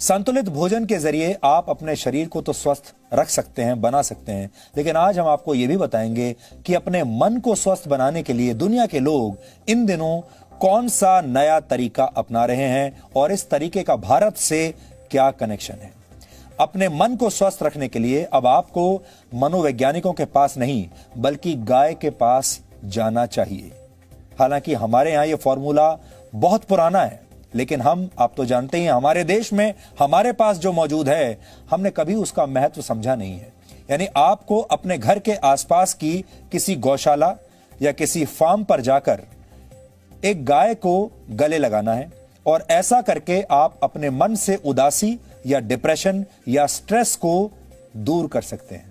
संतुलित भोजन के जरिए आप अपने शरीर को तो स्वस्थ रख सकते हैं, बना सकते हैं, लेकिन आज हम आपको यह भी बताएंगे कि अपने मन को स्वस्थ बनाने के लिए दुनिया के लोग इन दिनों कौन सा नया तरीका अपना रहे हैं और इस तरीके का भारत से क्या कनेक्शन है। अपने मन को स्वस्थ रखने के लिए अब आपको मनोवैज्ञानिकों के पास नहीं बल्कि गाय के पास जाना चाहिए। हालांकि हमारे यहां यह फॉर्मूला बहुत पुराना है, लेकिन आप तो जानते ही हैं, हमारे देश में हमारे पास जो मौजूद है हमने कभी उसका महत्व समझा नहीं है। यानी आपको अपने घर के आसपास की किसी गौशाला या किसी फार्म पर जाकर एक गाय को गले लगाना है और ऐसा करके आप अपने मन से उदासी या डिप्रेशन या स्ट्रेस को दूर कर सकते हैं।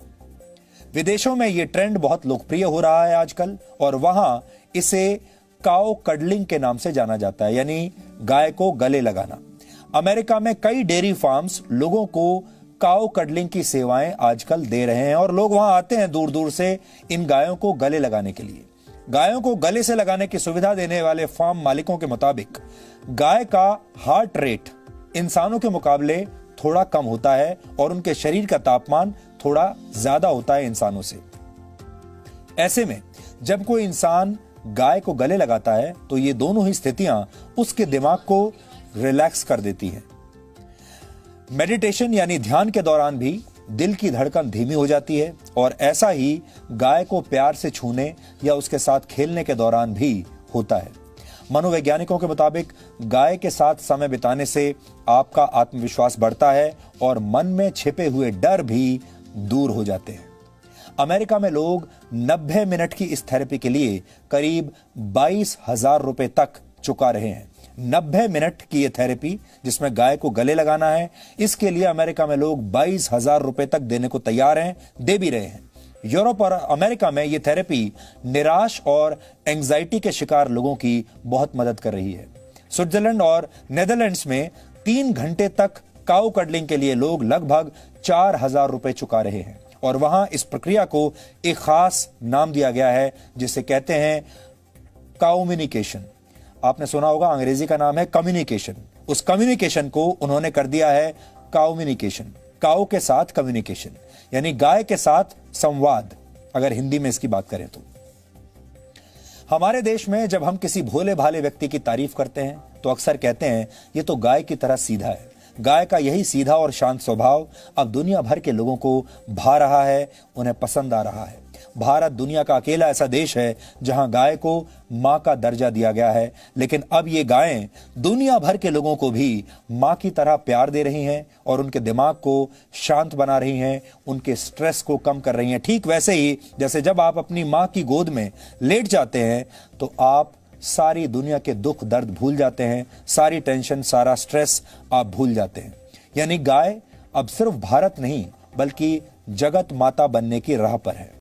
विदेशों में यह ट्रेंड बहुत लोकप्रिय हो रहा है आजकल और वहां इसे काउ कडलिंग के नाम से जाना जाता है, यानी गाय को गले लगाना। अमेरिका में कई डेयरी फार्म्स लोगों को काउ कडलिंग की सेवाएं आजकल दे रहे हैं और लोग वहां आते हैं दूर दूर से इन गायों को गले लगाने के लिए। गायों को गले से लगाने की सुविधा देने वाले फार्म मालिकों के मुताबिक गाय का हार्ट रेट इंसानों के मुकाबले थोड़ा कम होता है और उनके शरीर का तापमान थोड़ा ज्यादा होता है इंसानों से। ऐसे में जब कोई इंसान गाय को गले लगाता है तो ये दोनों ही स्थितियां उसके दिमाग को रिलैक्स कर देती हैं। मेडिटेशन यानी ध्यान के दौरान भी दिल की धड़कन धीमी हो जाती है और ऐसा ही गाय को प्यार से छूने या उसके साथ खेलने के दौरान भी होता है। मनोवैज्ञानिकों के मुताबिक गाय के साथ समय बिताने से आपका आत्मविश्वास बढ़ता है और मन में छिपे हुए डर भी दूर हो जाते हैं। अमेरिका में लोग 90 मिनट की इस थेरेपी के लिए करीब 22,000 रुपए तक चुका रहे हैं। 90 मिनट की यह थेरेपी जिसमें गाय को गले लगाना है, इसके लिए अमेरिका में लोग 22,000 रुपए तक देने को तैयार हैं, दे भी रहे हैं। यूरोप और अमेरिका में यह थेरेपी निराश और एंजाइटी के शिकार लोगों की बहुत मदद कर रही है। स्विट्जरलैंड और नेदरलैंड्स में 3 घंटे तक काउ कडलिंग के लिए लोग लगभग 4,000 रुपए चुका रहे हैं और वहां इस प्रक्रिया को एक खास नाम दिया गया है जिसे कहते हैं काउम्युनिकेशन। आपने सुना होगा अंग्रेजी का नाम है कम्युनिकेशन। उस कम्युनिकेशन को उन्होंने कर दिया है काउम्युनिकेशन, काउ के साथ कम्युनिकेशन यानी गाय के साथ संवाद, अगर हिंदी में इसकी बात करें तो। हमारे देश में जब हम किसी भोले भाले व्यक्ति की तारीफ करते हैं तो अक्सर कहते हैं ये तो गाय की तरह सीधा है। गाय का यही सीधा और शांत स्वभाव अब दुनिया भर के लोगों को भा रहा है, उन्हें पसंद आ रहा है। भारत दुनिया का अकेला ऐसा देश है जहां गाय को मां का दर्जा दिया गया है, लेकिन अब ये गायें दुनिया भर के लोगों को भी मां की तरह प्यार दे रही हैं और उनके दिमाग को शांत बना रही हैं, उनके स्ट्रेस को कम कर रही हैं। ठीक वैसे ही जैसे जब आप अपनी मां की गोद में लेट जाते हैं तो आप सारी दुनिया के दुख दर्द भूल जाते हैं, सारी टेंशन, सारा स्ट्रेस आप भूल जाते हैं। यानी गाय अब सिर्फ भारत नहीं बल्कि जगत माता बनने की राह पर है।